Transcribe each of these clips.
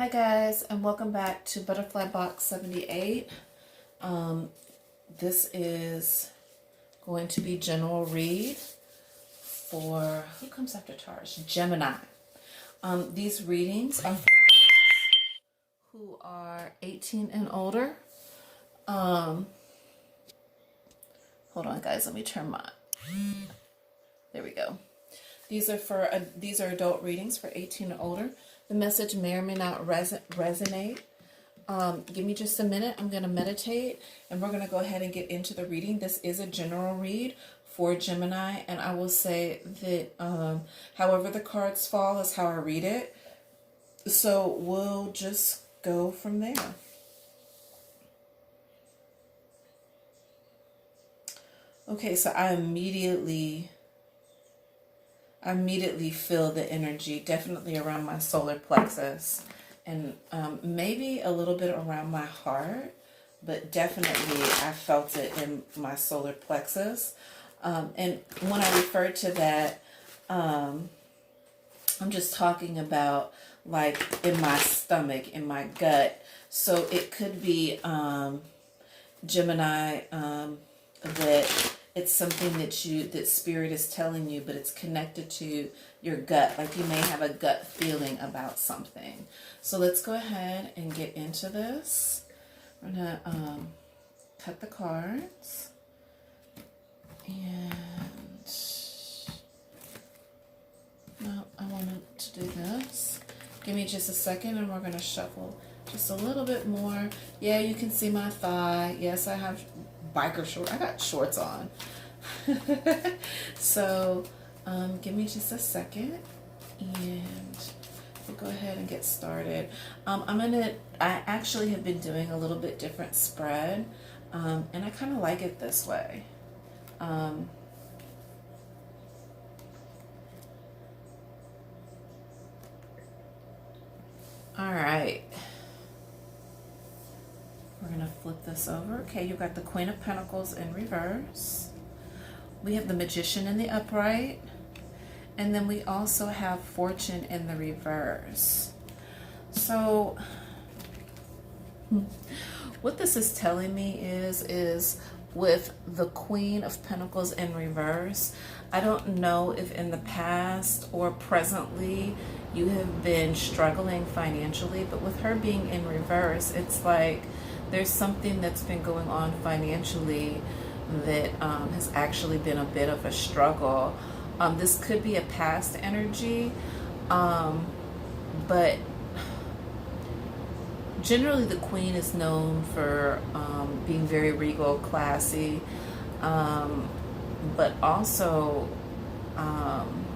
Hi guys, and welcome back to Butterfly Box 78. This is going to be general read for, who comes after Taurus? Gemini. These readings are for those who are 18 and older. Hold on guys, let me turn my, there we go. These are adult readings for 18 and older. The message may or may not resonate. Give me just a minute. I'm going to meditate and we're going to go ahead and get into the reading. This is a general read for Gemini, and I will say that however the cards fall is how I read it. So we'll just go from there. Okay, so I immediately feel the energy, definitely around my solar plexus, and maybe a little bit around my heart, but definitely I felt it in my solar plexus. And when I refer to that, I'm just talking about like in my stomach, in my gut. So it could be Gemini, that it's something that spirit is telling you, but it's connected to your gut. Like you may have a gut feeling about something. So let's go ahead and get into this. We're gonna cut the cards. And no, I wanted to do this. Give me just a second and we're gonna shuffle just a little bit more. Yeah, you can see my thigh. Yes, I have biker shorts. I got shorts on. So give me just a second and we'll go ahead and get started. I actually have been doing a little bit different spread, and I kind of like it this way. All right. We're going to flip this over. Okay, you've got the Queen of Pentacles in reverse. We have the Magician in the upright. And then we also have Fortune in the reverse. So, what this is telling me is with the Queen of Pentacles in reverse, I don't know if in the past or presently you have been struggling financially, but with her being in reverse, it's like there's something that's been going on financially that has actually been a bit of a struggle. This could be a past energy, but generally the Queen is known for being very regal, classy, but also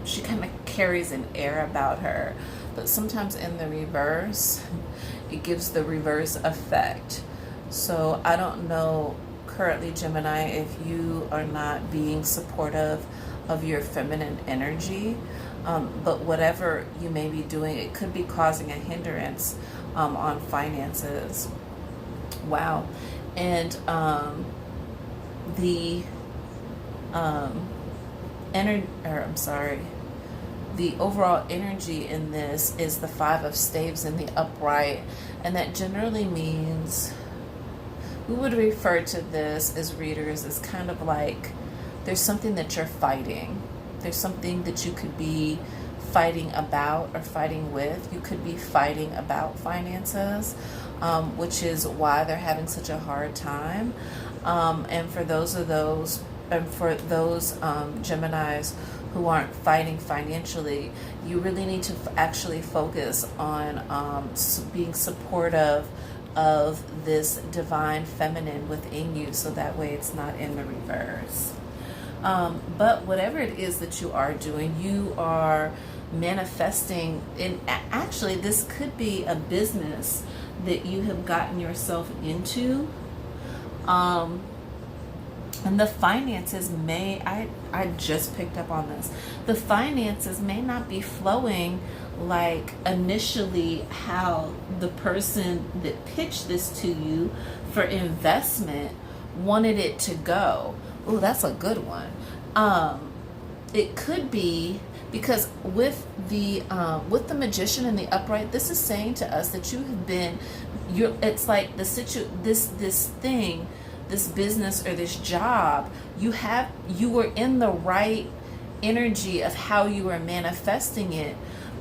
she kind of carries an air about her. But sometimes in the reverse, it gives the reverse effect. So I don't know currently, Gemini, if you are not being supportive of your feminine energy, but whatever you may be doing, it could be causing a hindrance on finances. Wow. And the overall energy in this is the Five of Staves in the upright, and that generally means we would refer to this as readers as kind of like there's something that you're fighting. There's something that you could be fighting about or fighting with. You could be fighting about finances, which is why they're having such a hard time. And for those Geminis who aren't fighting financially, you really need to actually focus on being supportive of this divine feminine within you, so that way it's not in the reverse. But whatever it is that you are doing, you are manifesting. And actually, this could be a business that you have gotten yourself into. And the finances I just picked up on this. The finances may not be flowing like initially how the person that pitched this to you for investment wanted it to go. Oh, that's a good one. It could be Because with the Magician and the upright, this is saying to us that you have been, it's like this thing, this business or this job, you were in the right energy of how you were manifesting it,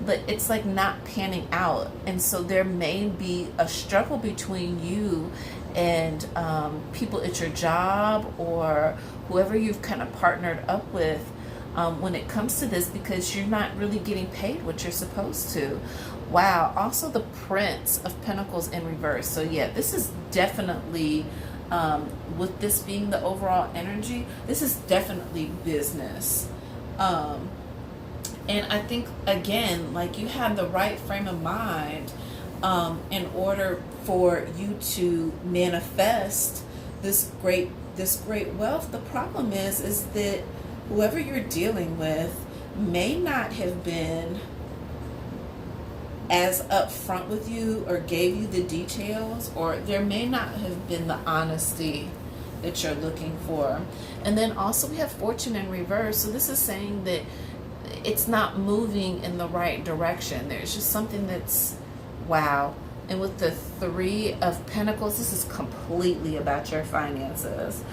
but it's like not panning out. And so there may be a struggle between you and people at your job or whoever you've kind of partnered up with when it comes to this, because you're not really getting paid what you're supposed to. Wow. Also the Prince of Pentacles in reverse. So yeah, this is definitely, with this being the overall energy, this is definitely business. And I think, again, like, you have the right frame of mind in order for you to manifest this great wealth. The problem is that whoever you're dealing with may not have been as upfront with you or gave you the details, or there may not have been the honesty that you're looking for. And then also we have Fortune in reverse. So this is saying that it's not moving in the right direction. There's just something that's, wow. And with the Three of Pentacles, this is completely about your finances,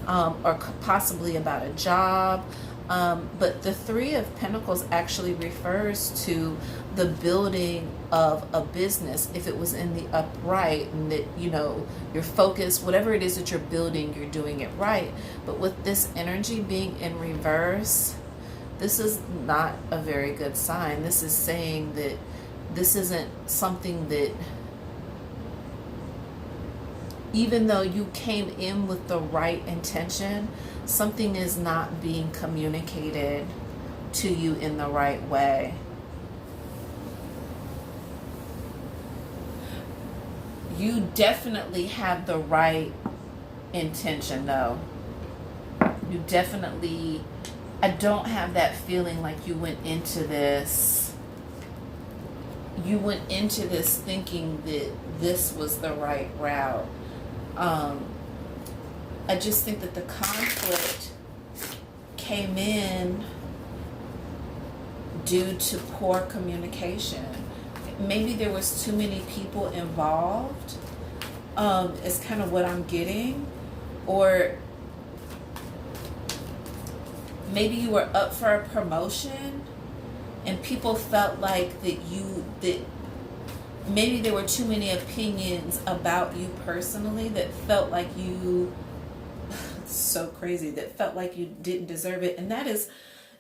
or possibly about a job. But the Three of Pentacles actually refers to the building of a business. If it was in the upright, and that, you know, your focus, whatever it is that you're building, you're doing it right. But with this energy being in reverse, this is not a very good sign. This is saying that this isn't something that, even though you came in with the right intention, something is not being communicated to you in the right way. You definitely have the right intention, though. You definitely, I don't have that feeling like you went into this thinking that this was the right route. I just think that the conflict came in due to poor communication. Maybe there was too many people involved, is kind of what I'm getting. Or maybe you were up for a promotion and people felt like that maybe there were too many opinions about you personally that felt like you, so crazy, that felt like you didn't deserve it. And that is,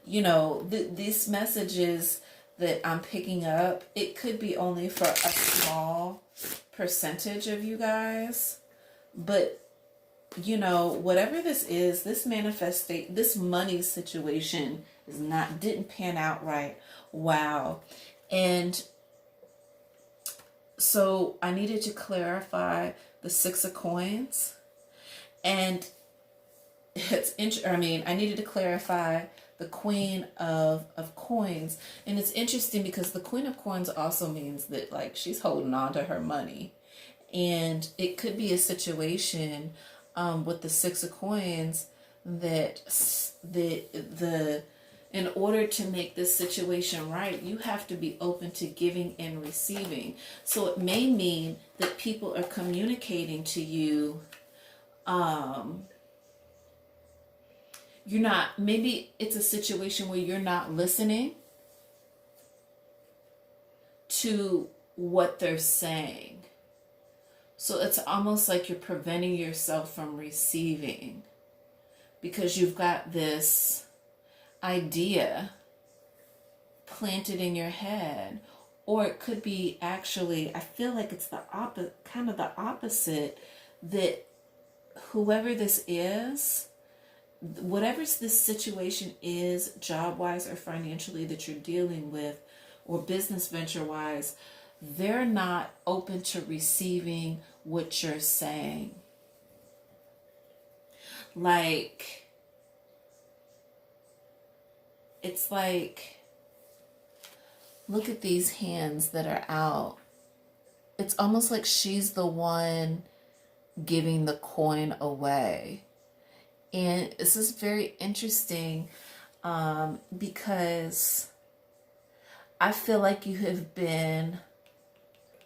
you know, these messages that I'm picking up, it could be only for a small percentage of you guys. But, you know, whatever this is, this this money situation didn't pan out right. Wow. And so I needed to clarify the Six of Coins, and I needed to clarify the Queen of Coins. And it's interesting because the Queen of Coins also means that, like, she's holding on to her money. And it could be a situation with the Six of Coins that in order to make this situation right, you have to be open to giving and receiving. So it may mean that people are communicating to you. Maybe it's a situation where you're not listening to what they're saying. So it's almost like you're preventing yourself from receiving because you've got this idea planted in your head. Or it could be, actually, I feel like it's the opposite, that whoever this is, whatever this situation is, job-wise or financially, that you're dealing with, or business venture-wise, they're not open to receiving what you're saying. Like, it's like, look at these hands that are out. It's almost like she's the one giving the coin away. And this is very interesting because I feel like you have been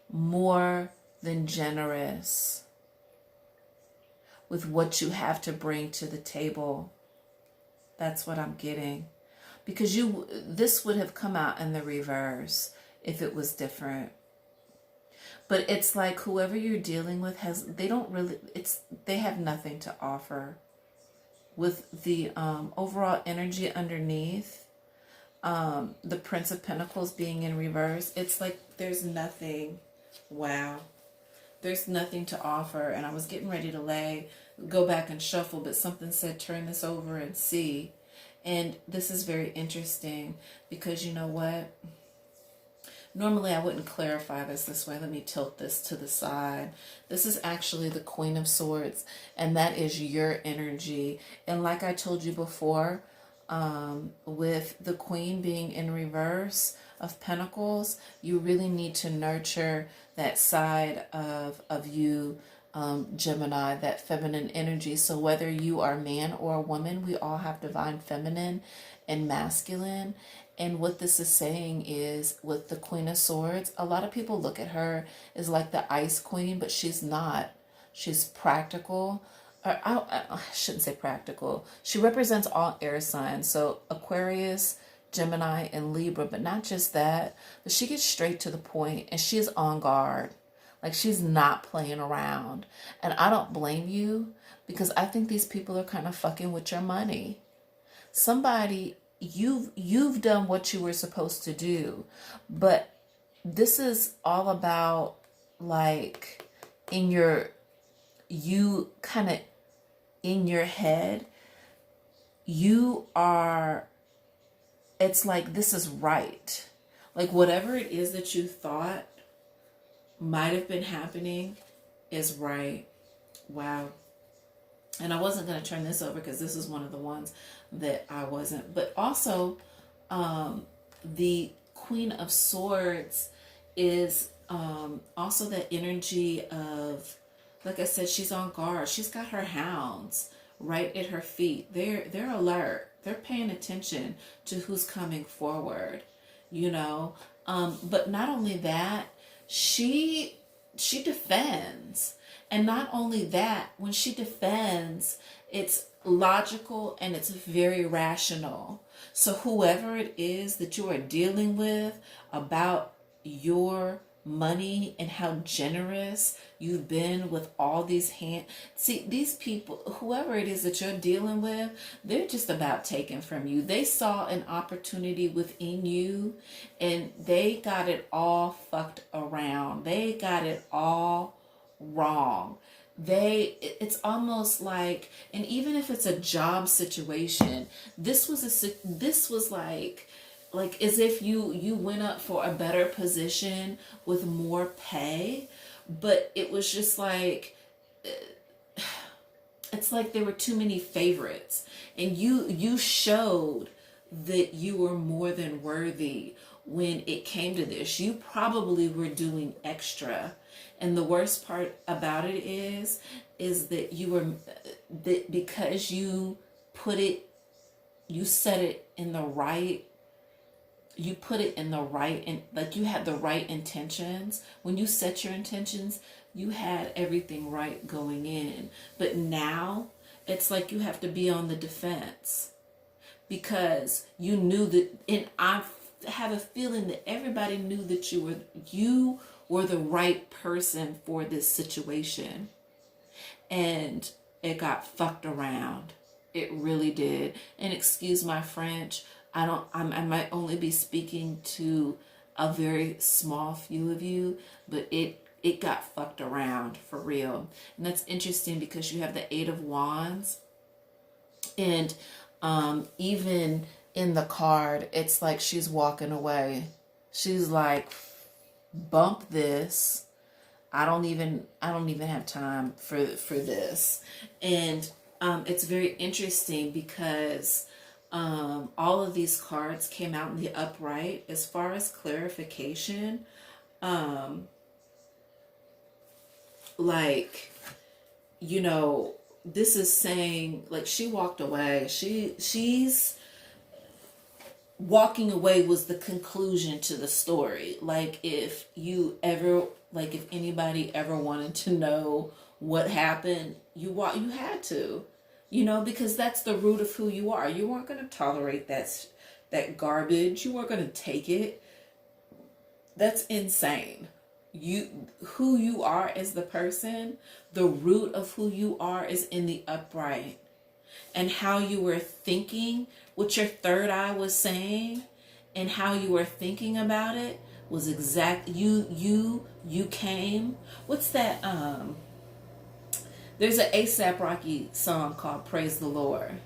more than generous with what you have to bring to the table. That's what I'm getting. Because this would have come out in the reverse if it was different. But it's like whoever you're dealing with they have nothing to offer. With the overall energy underneath, the Prince of Pentacles being in reverse, it's like there's nothing. Wow. There's nothing to offer. And I was getting ready to go back and shuffle, but something said turn this over and see. And this is very interesting because you know what? Normally I wouldn't clarify this way. Let me tilt this to the side. This is actually the Queen of Swords, and that is your energy. And like I told you before, with the Queen being in reverse of Pentacles, you really need to nurture that side of you, Gemini, that feminine energy. So whether you are a man or a woman, we all have divine feminine and masculine. And what this is saying is, with the Queen of Swords, a lot of people look at her as like the ice queen, but she's not. She's practical. Or I shouldn't say practical. She represents all air signs. So Aquarius, Gemini, and Libra. But not just that, but she gets straight to the point and she is on guard. Like, she's not playing around. And I don't blame you, because I think these people are kind of fucking with your money. Somebody, you've done what you were supposed to do, but this is all about, like, you kind of in your head, it's like, this is right. Like, whatever it is that you thought might have been happening is right. Wow. And I wasn't going to turn this over because this is one of the ones that I wasn't. But also, the Queen of Swords is also that energy of, like I said, she's on guard. She's got her hounds right at her feet. They're alert. They're paying attention to who's coming forward, you know. But not only that, she defends. And not only that, when she defends, it's logical and it's very rational. So whoever it is that you are dealing with about your money and how generous you've been with all these see, these people, whoever it is that you're dealing with, they're just about taken from you. They saw an opportunity within you and they got it all fucked around. They got it all wrong. It's almost like, and even if it's a job situation, this was like as if you went up for a better position with more pay, but it was just like, it's like there were too many favorites, and you showed that you were more than worthy when it came to this. You probably were doing extra. And the worst part about it is that because you set it in the right, you put it in the right, and like you had the right intentions. When you set your intentions, you had everything right going in. But now it's like you have to be on the defense, because you knew that, and I have a feeling that everybody knew that you were the right person for this situation, and it got fucked around. It really did. And excuse my French, I might only be speaking to a very small few of you, but it got fucked around for real. And that's interesting because you have the Eight of Wands, and even in the card, it's like she's walking away. She's like, bump this. I don't even have time for this. And it's very interesting because all of these cards came out in the upright. As far as clarification, like, you know, this is saying, like, she walked away. She's walking away was the conclusion to the story. Like if anybody ever wanted to know what happened, you had to, because that's the root of who you are. You weren't going to tolerate that garbage. You weren't going to take it. That's insane. Who you are as the person, the root of who you are is in the upright. And how you were thinking, what your third eye was saying, and how you were thinking about it was you came. What's that? There's an A$AP Rocky song called Praise the Lord.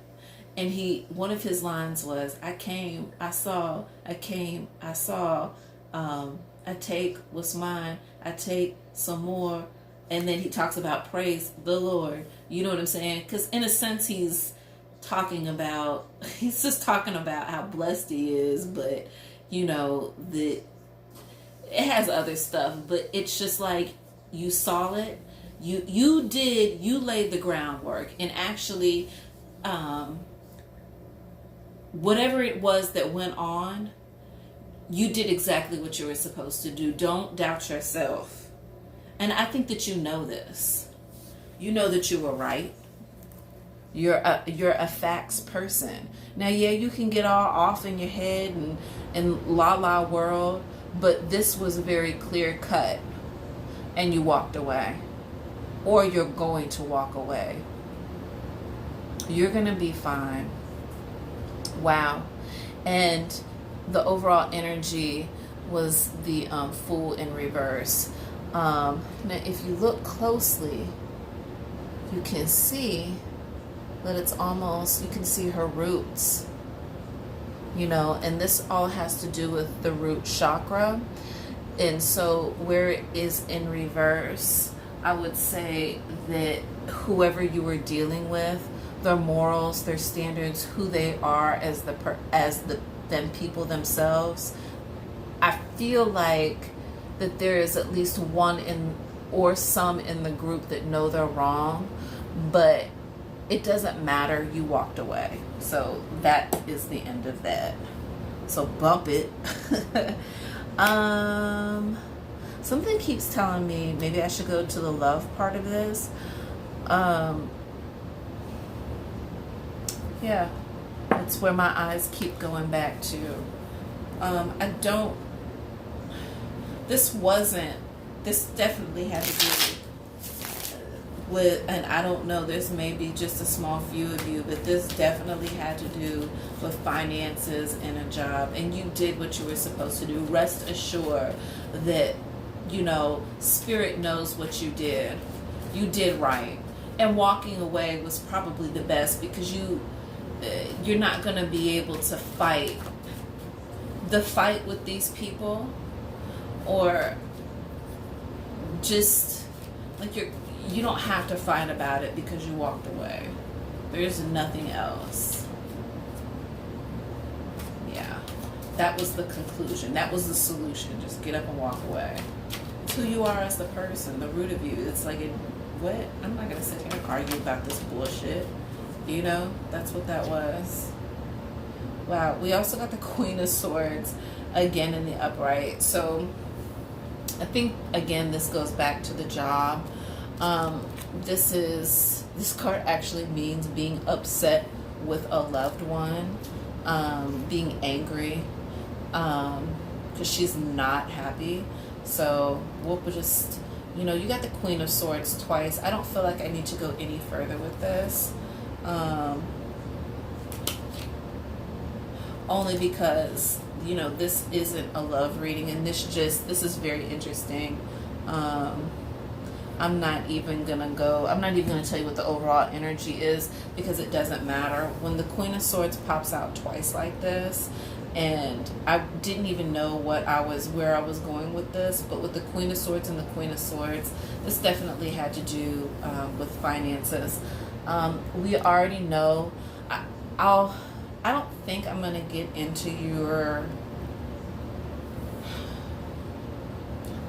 And one of his lines was, I came, I saw, I came, I saw, I take what's mine, I take some more. And then he talks about praise the Lord. You know what I'm saying? Because in a sense, he's just talking about how blessed he is, but it has other stuff, but it's just like, you saw it, you laid the groundwork, and actually, whatever it was that went on, you did exactly what you were supposed to do. Don't doubt yourself. And I think that you know this. You know that you were right. You're a facts person. Now, yeah, you can get all off in your head and la world, but this was very clear cut, and you walked away, or you're going to walk away. You're gonna be fine. Wow. And the overall energy was the Fool in reverse. Now, if you look closely, you can see that it's almost, you can see her roots, and this all has to do with the root chakra. And so where it is in reverse, I would say that whoever you were dealing with, their morals, their standards, who they are as them people themselves, I feel like that there is at least one or some in the group that know they're wrong, but it doesn't matter. You walked away. So that is the end of that. So bump it. Something keeps telling me maybe I should go to the love part of this. Yeah, that's where my eyes keep going back to. This definitely had to do with, and I don't know, there's maybe just a small few of you, but this definitely had to do with finances and a job, and you did what you were supposed to do. Rest assured that, Spirit knows what you did. You did right. And walking away was probably the best, because you're not going to be able to fight with these people, or just like you don't have to fight about it because you walked away. There's nothing else. Yeah, that was the conclusion. That was the solution. Just get up and walk away. It's who you are as the person, the root of you. It's like, what? I'm not going to sit here and argue about this bullshit. That's what that was. Wow. We also got the Queen of Swords again in the upright. So I think, again, this goes back to the job. This card actually means being upset with a loved one, being angry, because she's not happy. So we'll just, you got the Queen of Swords twice. I don't feel like I need to go any further with this. Only because, this isn't a love reading, and this is very interesting. I'm not even gonna tell you what the overall energy is, because it doesn't matter. When the Queen of Swords pops out twice like this, and I didn't even know where I was going with this, but with the Queen of Swords and the Queen of Swords, this definitely had to do with finances. We already know. I don't think I'm gonna get into your.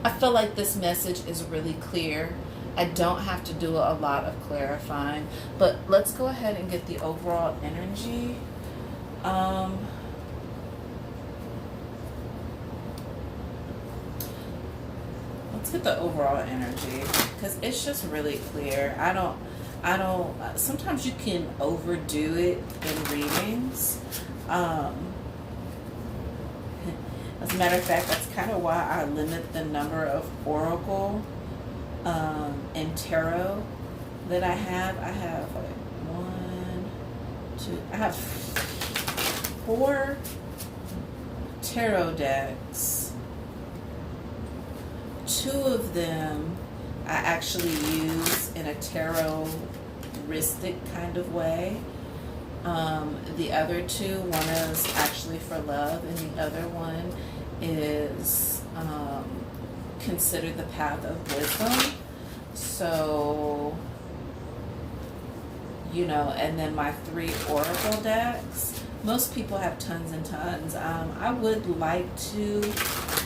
I feel like this message is really clear. I don't have to do a lot of clarifying, but let's go ahead and get the overall energy. get the overall energy because it's just really clear. I don't, sometimes you can overdo it in readings. As a matter of fact, that's kind of why I limit the number of oracle and tarot that I have. I have like I have 4 tarot decks. 2 of them I actually use in a tarot-ristic kind of way. The other 2, one is actually for love, and the other one is considered the path of wisdom. So, you know, and then my 3 oracle decks. Most people have tons and tons. I would like to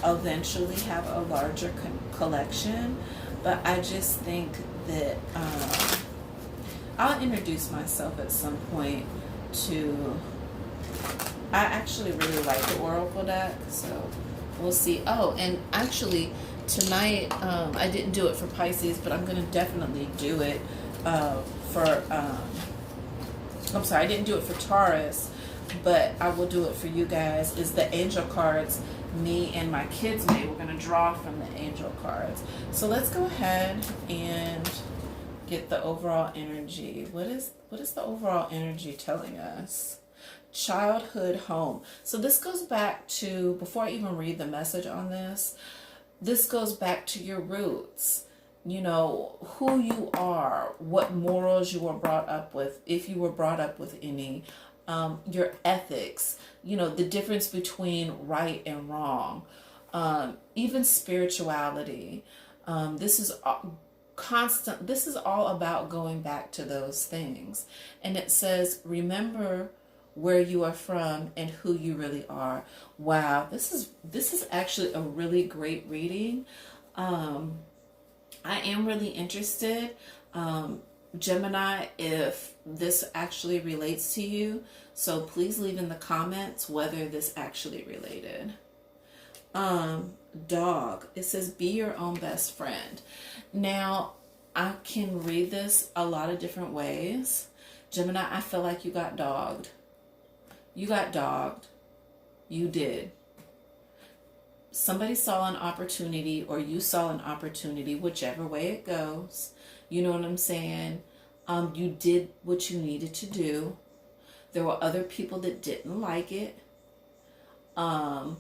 eventually have a larger collection, but I just think that I'll introduce myself at some point to. I actually really like the oracle deck, so we'll see. Oh, and actually tonight I didn't do it for Pisces, but I'm going to definitely do it for. I'm sorry, I didn't do it for Taurus, but I will do it for you guys. Is the angel cards me and my kids made? We're going to draw from the angel cards. So let's go ahead and get the overall energy. What is the overall energy telling us? Childhood home. So this goes back to, before I even read the message on this goes back to your roots. You know, who you are, what morals you were brought up with, if you were brought up with any, your ethics, you know, the difference between right and wrong, even spirituality. This is constant. This is all about going back to those things. And it says, remember where you are from and who you really are. Wow, this is actually a really great reading. I am really interested, Gemini, if this actually relates to you. So please leave in the comments whether this actually related. Dog. It says, be your own best friend. Now, I can read this a lot of different ways. Gemini, I feel like you got dogged. You got dogged. You did. Somebody saw an opportunity, or you saw an opportunity, whichever way it goes. You know what I'm saying? You did what you needed to do. There were other people that didn't like it, and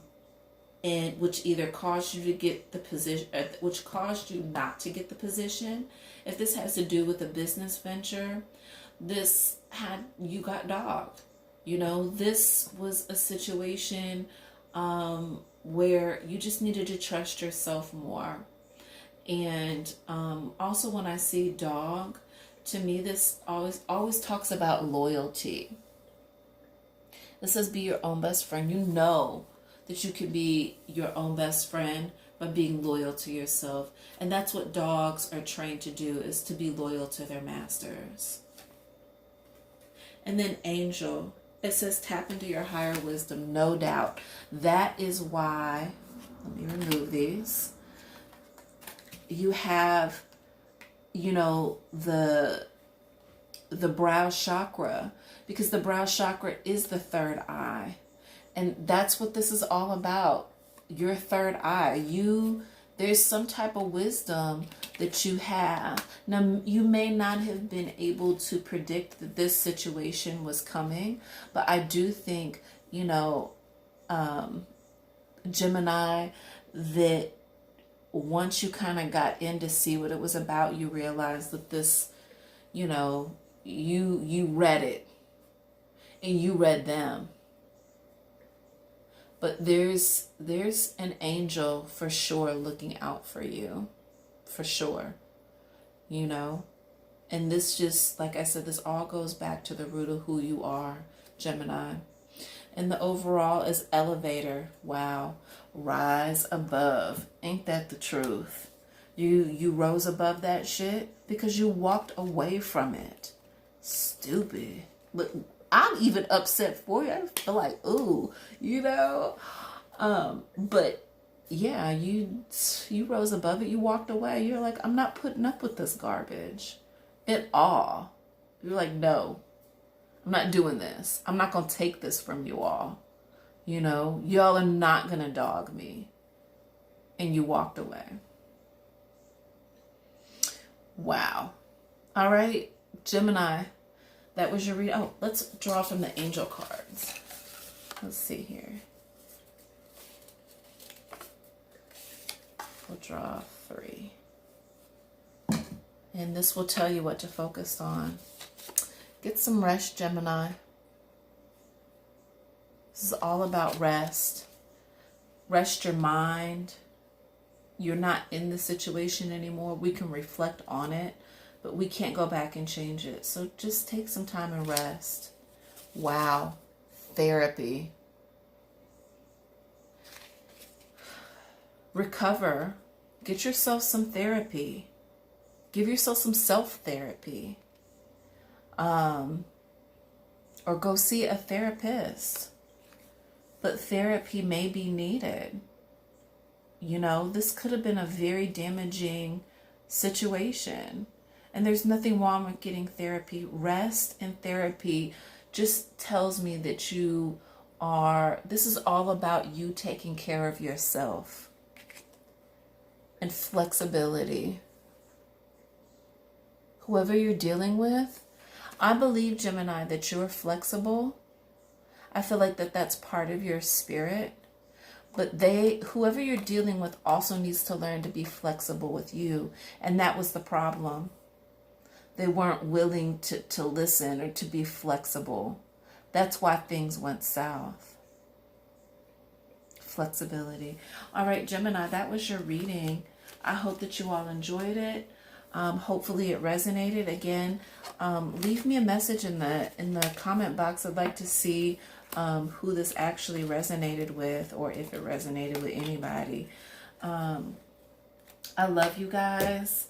which either caused you to get the position, which caused you not to get the position. If this has to do with a business venture, you got dogged. You know, this was a situation where you just needed to trust yourself more. And also when I see dog, to me this always talks about loyalty. It says be your own best friend. You know that you can be your own best friend by being loyal to yourself. And that's what dogs are trained to do, is to be loyal to their masters. And then angel. It says tap into your higher wisdom, no doubt. That is why, let me remove these. You have, you know, the brow chakra, because the brow chakra is the third eye. And that's what this is all about. Your third eye. There's some type of wisdom that you have. Now, you may not have been able to predict that this situation was coming, but I do think, you know, Gemini, that once you kind of got in to see what it was about, you realized that this, you know, you read it and you read them. But there's an angel for sure looking out for you, for sure, you know. And this just, like I said, this all goes back to the root of who you are, Gemini. And the overall is elevator. Wow. Rise above. Ain't that the truth? You rose above that shit because you walked away from it. Stupid. But I'm even upset for you. I feel like, ooh, you know. But yeah, you rose above it. You walked away. You're like, I'm not putting up with this garbage at all. You're like, no, I'm not doing this. I'm not going to take this from you all. You know, y'all are not going to dog me. And you walked away. Wow. All right, Gemini, that was your read. Oh, let's draw from the angel cards. Let's see here. We'll draw 3. And this will tell you what to focus on. Get some rest, Gemini. This is all about rest. Rest your mind. You're not in the situation anymore. We can reflect on it, but we can't go back and change it. So just take some time and rest. Wow. Therapy. Recover. Get yourself some therapy. Give yourself some self-therapy. Or go see a therapist. But therapy may be needed. You know, this could have been a very damaging situation. And there's nothing wrong with getting therapy. Rest and therapy just tells me that this is all about you taking care of yourself. And flexibility. Whoever you're dealing with, I believe, Gemini, that you're flexible. I feel like that's part of your spirit. But whoever you're dealing with also needs to learn to be flexible with you. And that was the problem. They weren't willing to listen or to be flexible. That's why things went south. Flexibility. All right, Gemini, that was your reading. I hope that you all enjoyed it. Hopefully it resonated. Again, leave me a message in the comment box. I'd like to see who this actually resonated with, or if it resonated with anybody. I love you guys.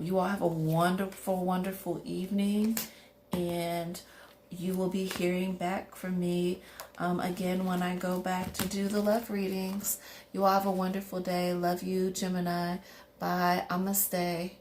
You all have a wonderful, wonderful evening, and you will be hearing back from me again when I go back to do the love readings. You all have a wonderful day. Love you, Gemini. Bye. Namaste.